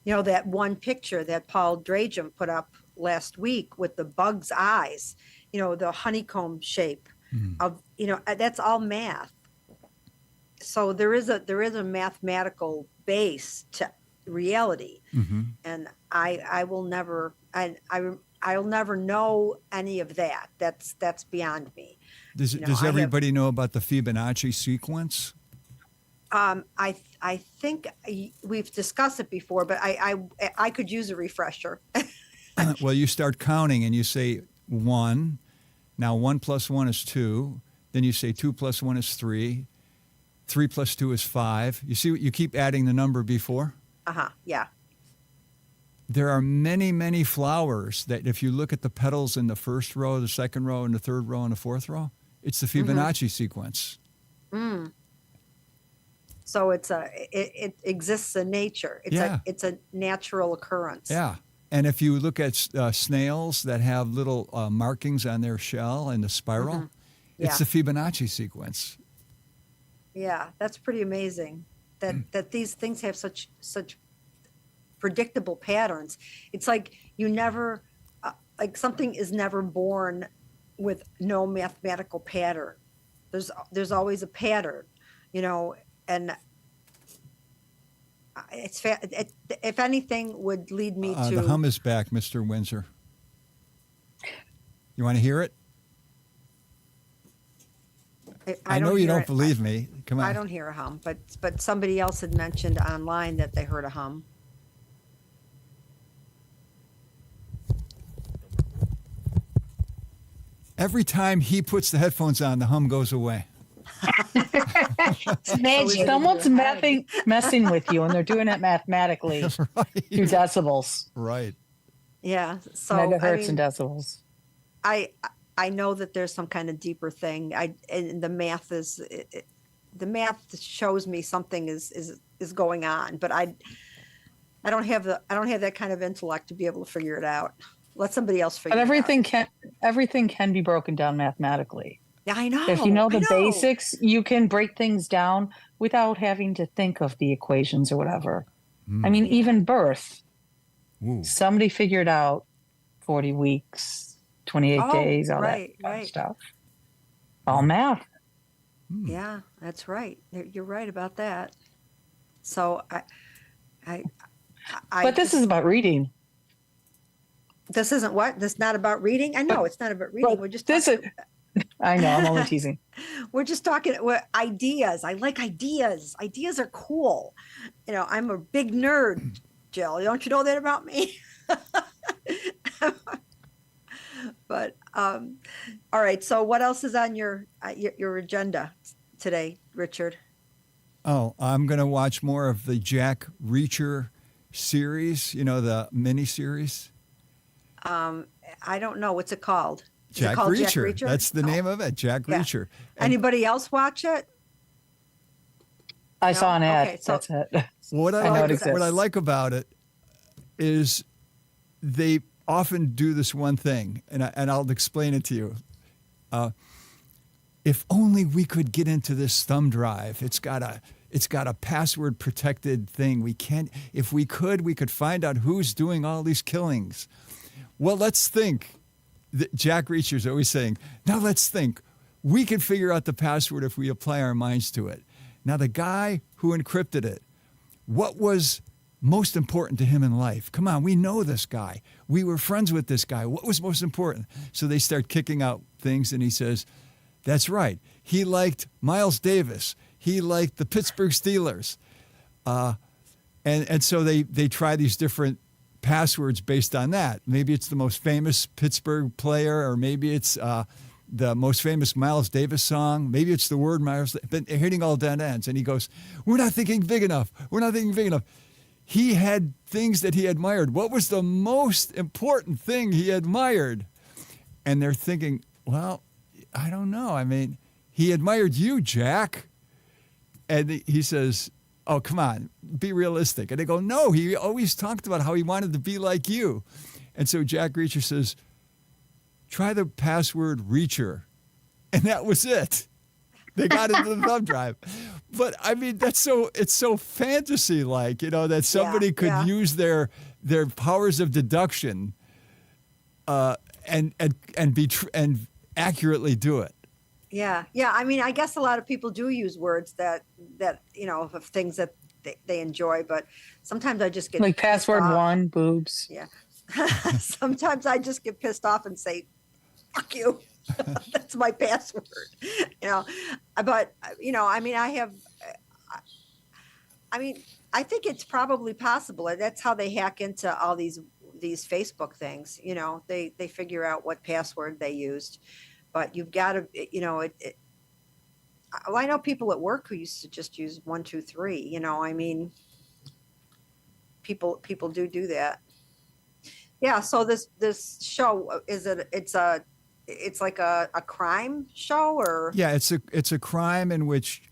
that one picture that Paul Dragem put up last week with the bug's eyes, the honeycomb shape of, that's all math. So there is a mathematical base to reality.
Mm-hmm.
And I'll never know any of that. That's beyond me.
Does everybody know about the Fibonacci sequence?
I think we've discussed it before, but I could use a refresher.
Well, you start counting and you say 1. Now 1 plus 1 is 2. Then you say 2 plus 1 is 3. 3 plus 2 is 5. You see what you keep adding the number before?
Yeah.
There are many, many flowers that if you look at the petals in the first row, the second row, and the third row, and the fourth row, it's the Fibonacci sequence.
So it exists in nature. It's a natural occurrence.
Yeah. And if you look at snails that have little markings on their shell in the spiral, it's
Yeah.
the Fibonacci sequence.
Yeah, that's pretty amazing that these things have such predictable patterns. It's like you never like something is never born with no mathematical pattern. There's always a pattern, you know, and if anything would lead me to
The hum is back, Mr. Windsor. You want to hear it? I know you
hear
don't
it.
believe me. Come on.
I don't hear a hum, but somebody else had mentioned online that they heard a hum.
Every time he puts the headphones on, the hum goes away.
It's magic.
Someone's messing with you, and they're doing it mathematically through decibels,
Right.
Yeah. So
megahertz
I mean,
and decibels.
I know that there's some kind of deeper thing. And the math the math shows me something is going on, but I don't have that kind of intellect to be able to figure it out. Let somebody else figure
But
it out.
everything can be broken down mathematically.
Yeah, I know.
If you know
I
the basics, you can break things down without having to think of the equations or whatever. I mean, even birth,
Ooh.
somebody figured out 40 weeks, 28
Oh,
all that
right,
kind of
right.
stuff. All math.
Yeah, that's right. You're right about that. So
But this is about reading.
this isn't what? This is not about reading? I know it's not about reading.
But
We're just
this
talking,
I know, I'm only teasing.
we're just talking ideas. I like ideas. Ideas are cool. You know, I'm a big nerd, Jill. Don't you know that about me? But all right. So what else is on your agenda today, Richard?
Oh, I'm going to watch more of the Jack Reacher series, you know, the mini series.
I don't know. What's it called? Is it
Jack
called
Reacher. That's the name of it, Jack
Yeah.
Reacher. And
Anybody else watch it?
I saw an ad.
Okay, so-
That's it.
what
I know it
what I
exists.
like about it is they often do this one thing, and I'll explain it to you. If only we could get into this thumb drive. It's got a password protected thing. We can't. If we could find out who's doing all these killings. Well, let's think. Jack Reacher's always saying, now let's think. We can figure out the password if we apply our minds to it. Now, the guy who encrypted it, what was most important to him in life? Come on, we know this guy. We were friends with this guy. What was most important? So they start kicking out things, and he says, that's right. He liked Miles Davis. He liked the Pittsburgh Steelers. And so they try these different passwords based on that. Maybe it's the most famous Pittsburgh player, or maybe it's the most famous Miles Davis song. Maybe it's the word Miles, but hitting all dead ends. And he goes, we're not thinking big enough. We're not thinking big enough. He had things that he admired. What was the most important thing he admired? And they're thinking, well, I don't know. I mean, he admired you, Jack. And he says, oh, come on, be realistic. And they go, no, he always talked about how he wanted to be like you. And so Jack Reacher says, try the password Reacher. And that was it. They got into the thumb drive. But I mean, it's so fantasy-like, you know, that somebody could use their powers of deduction and accurately do it.
Yeah. I mean, I guess a lot of people do use words that you know, of things that they enjoy, but sometimes I just get
Like password
pissed off.
1, boobs.
Yeah. Sometimes I just get pissed off and say, "Fuck you." That's my password. You know, but you know, I mean, I think it's probably possible. That's how they hack into all these Facebook things. You know, they figure out what password they used. But you've got to, you know, I know people at work who used to just use 1, 2, 3. You know, I mean, people do that. Yeah. So this show it's like a crime show, or
Yeah, it's a crime in which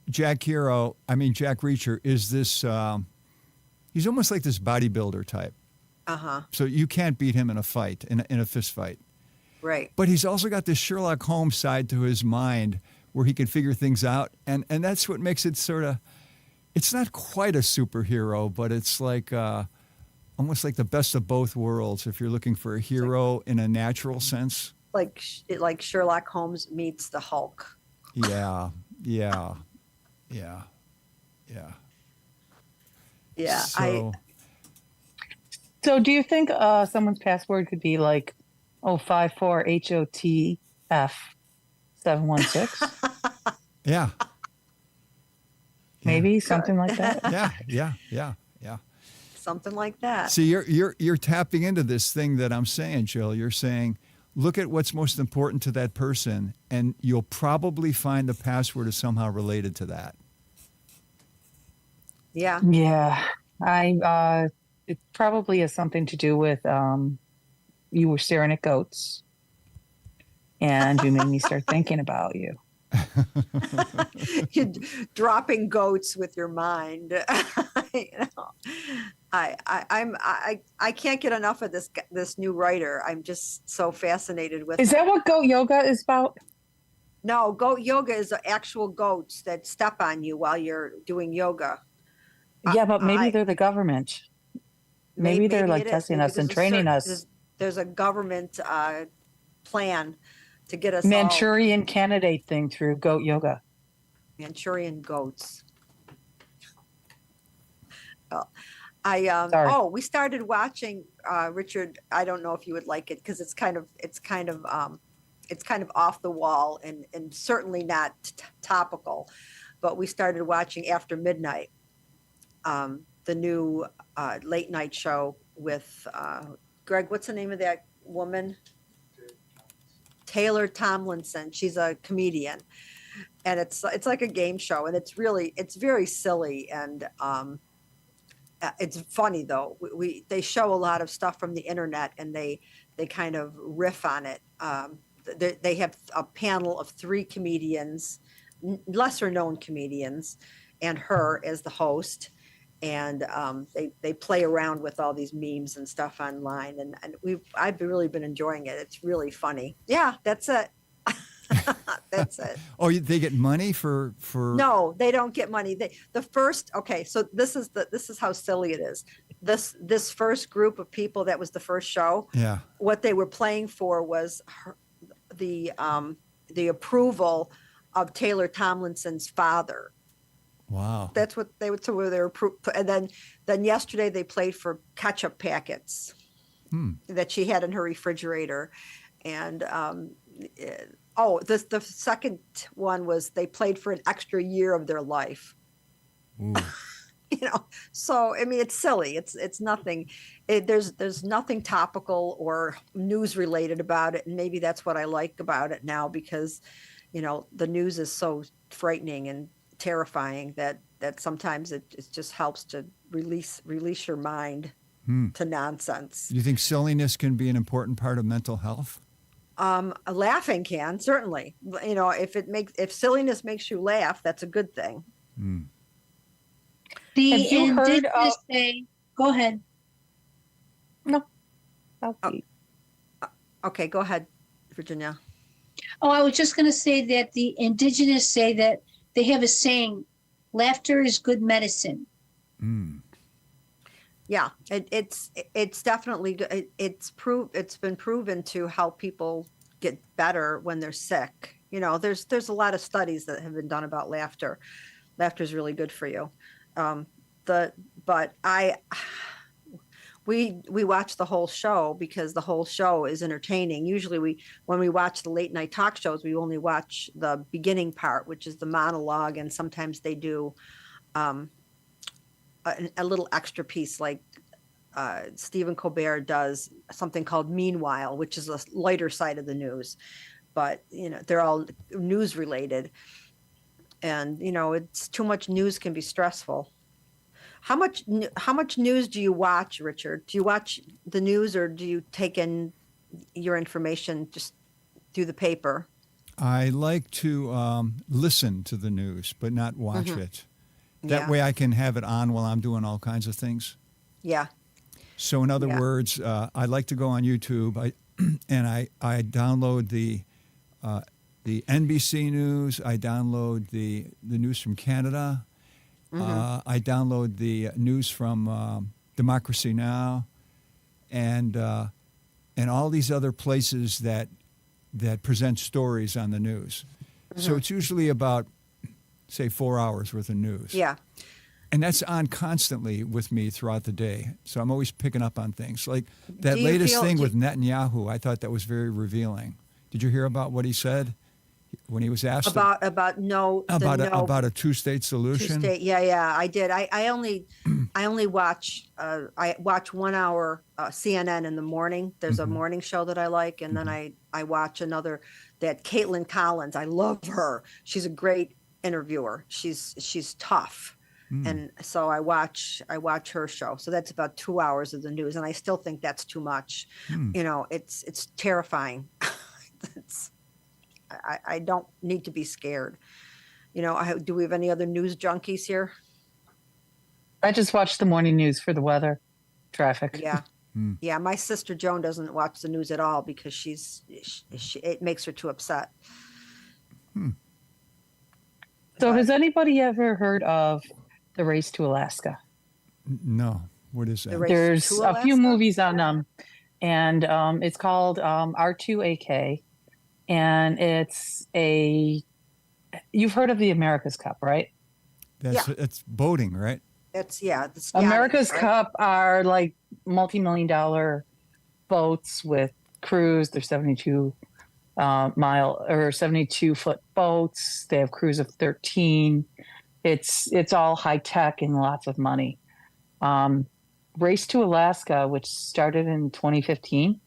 Jack Reacher is this. He's almost like this bodybuilder type.
Uh-huh.
So you can't beat him in a fight, in a fist fight.
Right.
But he's also got this Sherlock Holmes side to his mind where he can figure things out. And that's what makes it sort of, it's not quite a superhero, but it's like almost like the best of both worlds if you're looking for a hero in a natural sense.
Like Sherlock Holmes meets the Hulk.
Yeah, yeah, yeah, yeah.
Yeah.
So,
So do you think someone's password could be like 054HOTF716?
yeah,
Maybe something like that.
yeah.
Something like that.
See, you're tapping into this thing that I'm saying, Jill. You're saying, look at what's most important to that person, and you'll probably find the password is somehow related to that.
Yeah.
Yeah. It probably has something to do with you were staring at goats and you made me start thinking about you.
You're dropping goats with your mind. You know, I can't get enough of this new writer. I'm just so fascinated with.
Is that what goat yoga is about?
No, goat yoga is actual goats that step on you while you're doing yoga.
Yeah, but maybe
I-
they're the government. Maybe they're like
it is.
testing
Maybe
us and
there's a
training
certain-
us.
There's a government plan to get us all
Manchurian candidate thing through goat yoga.
Manchurian goats. Oh,
Sorry.
we started watching Richard. I don't know if you would like it because it's kind of off the wall and certainly not topical. But we started watching After Midnight, the new late night show with Greg. What's the name of that woman? Taylor Tomlinson. She's a comedian, and it's like a game show, and it's very silly and it's funny though. They show a lot of stuff from the internet, and they kind of riff on it. They have a panel of 3 comedians, lesser known comedians, and her as the host. And they play around with all these memes and stuff online, and I've really been enjoying it. It's really funny. Yeah, that's it. That's it.
Oh, they get money for
No, they don't get money. So this is how silly it is. This first group of people that was the first show.
Yeah.
What they were playing for was the approval of Taylor Tomlinson's father.
Wow.
That's what they would. So they were, and then yesterday they played for ketchup packets that she had in her refrigerator, and the second one was they played for an extra year of their life.
Ooh.
So I mean, it's silly. It's nothing. There's nothing topical or news related about it, and maybe that's what I like about it now because, the news is so frightening and terrifying that sometimes it just helps to release your mind to nonsense.
You think silliness can be an important part of mental health?
Laughing can certainly, if silliness makes you laugh, that's a good thing.
The
Have you heard
indigenous say, go ahead.
No.
Okay, go ahead, Virginia.
Oh, I was just going to say that the indigenous say that they have a saying, laughter is good medicine.
Yeah, it's definitely good. It's been proven to help people get better when they're sick. There's a lot of studies that have been done about laughter. Laughter is really good for you. We watch the whole show because the whole show is entertaining. Usually when we watch the late night talk shows, we only watch the beginning part, which is the monologue. And sometimes they do a little extra piece, like Stephen Colbert does something called Meanwhile, which is a lighter side of the news, but they're all news related. And, it's too much news can be stressful. How much news do you watch, Richard? Do you watch the news or do you take in your information just through the paper?
I like to listen to the news, but not watch it. That
Yeah.
way I can have it on while I'm doing all kinds of things.
Yeah.
So in other
Yeah.
words, I like to go on YouTube, and I download the NBC News. I download the news from Canada. I download the news from Democracy Now, and all these other places that present stories on the news. So it's usually about, say, 4 hours worth of news.
Yeah.
And that's on constantly with me throughout the day. So I'm always picking up on things. Like that
Do you
latest
feel-
thing
do-
with Netanyahu, I thought that was very revealing. Did you hear about what he said when he was asked
About
about a two-state solution?
Tuesday. Yeah, I did. I only watch 1 hour CNN in the morning. There's a morning show that I like, and then I watch another that Caitlin Collins. I love her. She's a great interviewer. She's tough. And so I watch her show. So that's about 2 hours of the news, and I still think that's too much. You know, it's terrifying. I don't need to be scared. You know, do we have any other news junkies here?
I just watch the morning news for the weather, traffic.
Yeah. Yeah, my sister Joan doesn't watch the news at all because it makes her too upset.
So has anybody ever heard of the Race to Alaska?
No. What is that?
The race
There's
to
a few
Alaska?
movies on them, and it's called R2AK, and you've heard of the America's Cup, right?
It's boating, right?
It's the skiing,
America's
right?
Cup are like multi-million-dollar boats with crews. They're 72-foot boats. They have crews of 13. It's all high tech and lots of money. Race to Alaska, which started in 2015.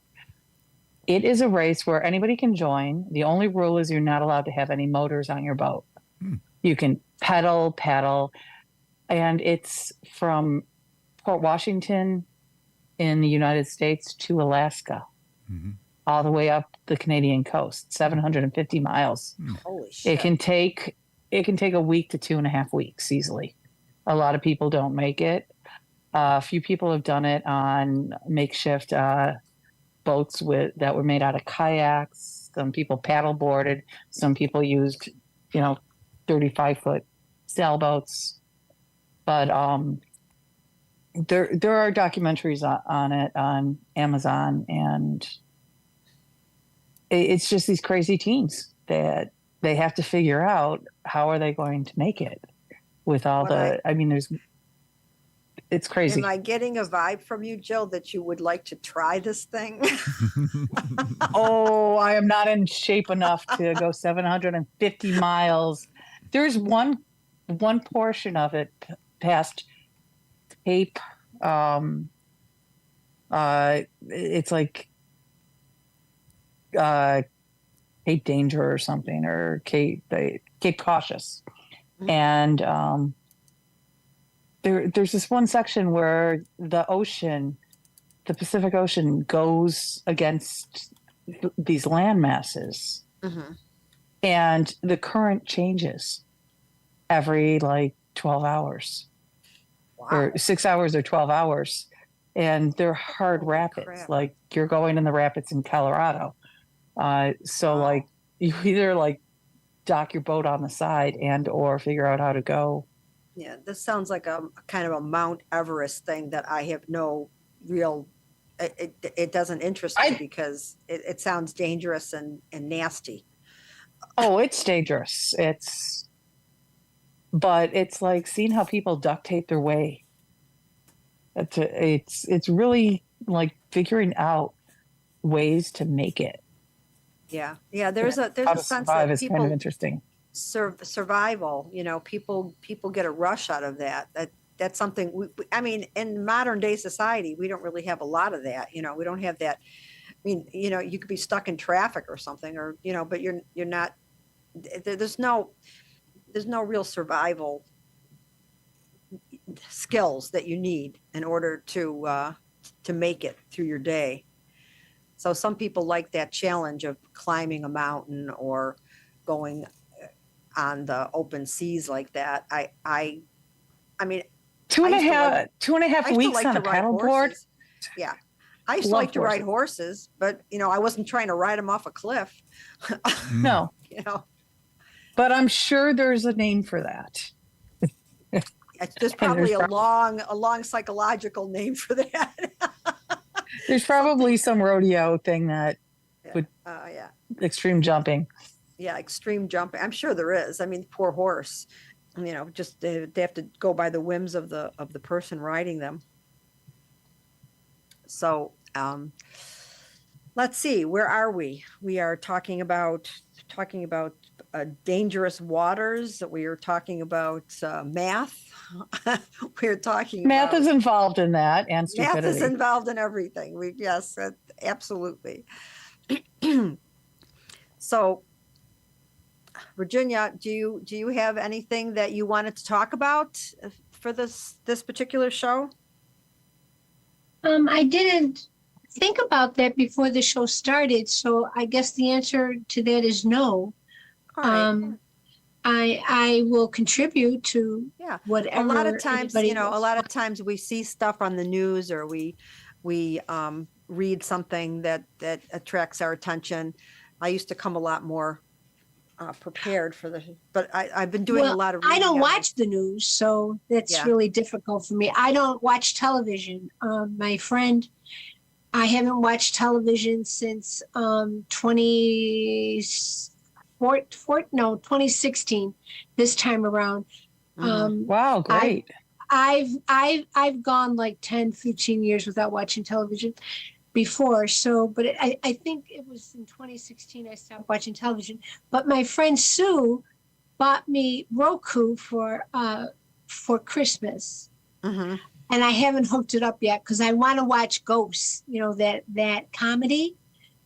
It is a race where anybody can join. The only rule is you're not allowed to have any motors on your boat. You can paddle, and it's from Port Washington in the United States to Alaska, all the way up the Canadian coast, 750 miles.
Holy shit.
It can take a week to 2.5 weeks easily. A lot of people don't make it. A few people have done it on makeshift boats that were made out of kayaks. Some people paddle boarded. Some people used, 35-foot sailboats. But there are documentaries on it on Amazon, and it's just these crazy teens that they have to figure out how are they going to make it with all it's crazy.
Am I getting a vibe from you, Jill, that you would like to try this thing?
Oh, I am not in shape enough to go 750 miles. There's one portion of it past Cape. It's like Cape Danger or something, or Cape Cautious, and there's this one section where the Pacific Ocean goes against these land masses, and the current changes every 12 hours.
Wow.
Or 6 hours or 12 hours. And they're hard
Holy
rapids.
crap.
Like you're going in the rapids in Colorado. So you either dock your boat on the side or figure out how to go.
Yeah, this sounds like a kind of a Mount Everest thing that I have no real. It doesn't interest me because it sounds dangerous and nasty.
Oh, it's dangerous. But it's like seeing how people duct tape their way. It's really like figuring out ways to make it.
Yeah. There's
How
a
to
sense
survive
that
is kind of
people
interesting.
survival. People get a rush out of that. That's something. I mean, in modern day society, we don't really have a lot of that. We don't have that. I mean, you could be stuck in traffic or something, or but you're not. There's no real survival skills that you need in order to make it through your day. So some people like that challenge of climbing a mountain or going on the open seas like that. I mean,
Two and a
I used to
half
I used to
weeks
like
on
to
a
ride
paddleboard.
horses. Yeah. I used to
Love
like to ride
horses.
horses, but I wasn't trying to ride them off a cliff.
No,
you know,
but I'm sure there's a name for that.
there's
And
probably a long psychological name for that.
there's probably some rodeo thing that would
Yeah.
extreme jumping.
Yeah. Extreme jumping. I'm sure there is. I mean, poor horse, just they have to go by the whims of the person riding them. So, let's see, where are we? We are talking about dangerous waters. We are talking about math. We're talking
Math
about
is involved in that and
math is
stupidity.
involved in everything. Yes, absolutely. So, Virginia, do you have anything that you wanted to talk about for this particular show?
I didn't think about that before the show started, so I guess the answer to that is no.
All right.
I will contribute to
Yeah.
whatever.
A lot of times,
anybody
a
else
lot of
wants.
times we see stuff on the news, or we read something that attracts our attention. I used to come a lot more prepared for but I've been doing a lot of
I
reading
don't
on
watch the news, so that's
Yeah.
really difficult for me. I don't watch television. My friend, I haven't watched television since 2016, this time around.
Mhm.
Wow, great.
I've gone like 10, 15 years without watching television before. So, but I think it was in 2016 I stopped watching television. But my friend Sue bought me Roku for Christmas,
Mhm.
and I haven't hooked it up yet because I want to watch Ghosts. That comedy.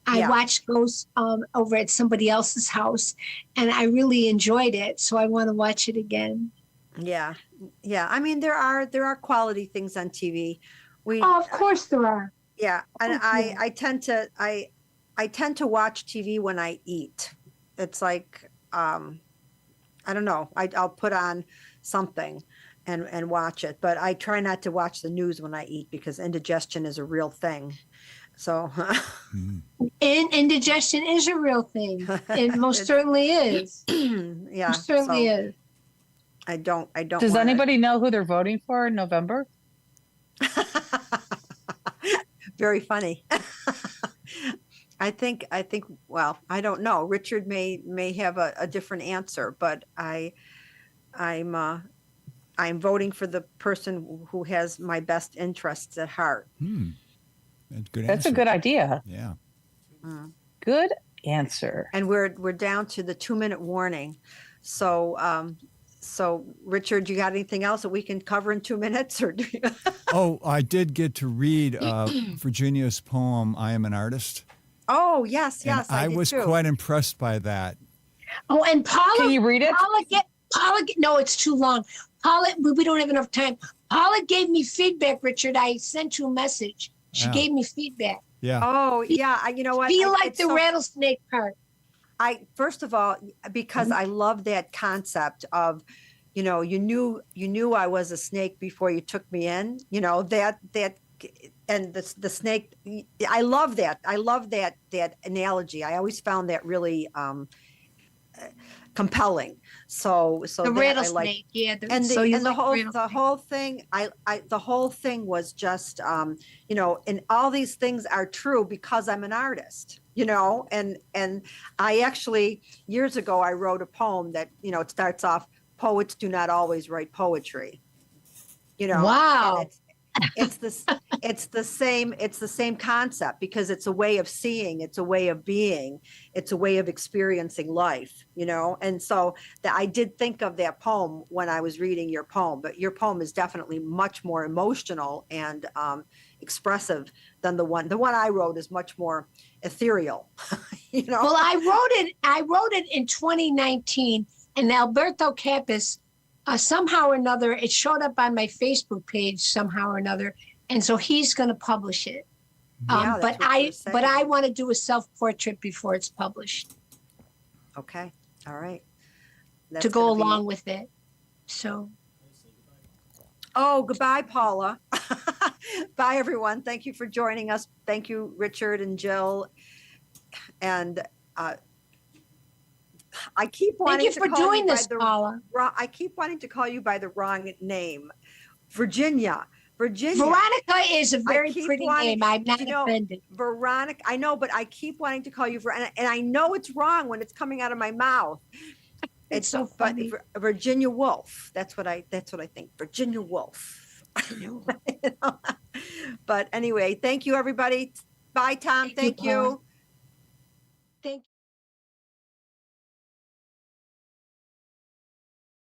I
Yeah.
watched Ghosts over at somebody else's house, and I really enjoyed it. So I want to watch it again.
Yeah. Yeah. I mean, there are quality things on TV.
Oh, of course there are.
Yeah, and
Oh, yeah.
I tend to watch TV when I eat. It's like I don't know. I'll put on something and watch it, but I try not to watch the news when I eat because indigestion is a real thing. So
And indigestion is a real thing. It most certainly is.
yeah,
Most certainly
so
is.
I don't
Does
wanna-
anybody know who they're voting for in November?
Very funny. I think well, I don't know. Richard may have a different answer, but I'm voting for the person who has my best interests at heart.
That's good.
That's a
answer.
good idea.
Yeah.
Good answer.
And we're down to the 2-minute warning. So Richard, you got anything else that we can cover in 2 minutes, or do you?
Oh, I did get to read Virginia's poem, I Am an Artist.
Oh, yes,
And
yes.
I
did
was
too.
quite impressed by that.
Oh, and Paula.
Can you read it?
No, it's too long. Paula, we don't have enough time. Paula gave me feedback, Richard. I sent you a message. She
Yeah.
gave me feedback.
Yeah.
Oh, yeah. You know what?
Do you like
it's
the
so-
rattlesnake part?
First of all, because I love that concept of, you knew I was a snake before you took me in, that and the snake. I love that. I love that analogy. I always found that really compelling. So
The
that
rattlesnake,
I like.
yeah.
And
so you like
the whole thing, the whole thing was just, and all these things are true because I'm an artist, and I actually, years ago, I wrote a poem that, it starts off, poets do not always write poetry,
Wow.
and it's the same concept because it's a way of seeing, it's a way of being, it's a way of experiencing life, and so that I did think of that poem when I was reading your poem, but your poem is definitely much more emotional and expressive than the one I wrote is much more ethereal.
Well, I wrote it in 2019, and Alberto Capis, somehow or another, it showed up on my Facebook page somehow or another, and so he's going to publish it.
Yeah, that's what you're saying.
But I want to do a self-portrait before it's published
Okay, all right.
to
That's
go
gonna be-
along with it. So
Oh, goodbye, Paula. Bye, everyone. Thank you for joining us. Thank you, Richard and Jill. And I keep
Thank
wanting
you
to
for
call
doing
you
this,
by the
Paula.
I keep wanting to call you by the wrong name. Virginia.
Veronica is a very
keep
pretty
wanting-
name. I'm not
you know,
offended.
Veronica, I know, but I keep wanting to call you Veronica, and I know it's wrong when it's coming out of my mouth.
It's so
but
funny.
Virginia Woolf. That's what I think. Virginia Woolf. You know? But anyway, thank you, everybody. Bye, Tom. Thank
Paula.
you.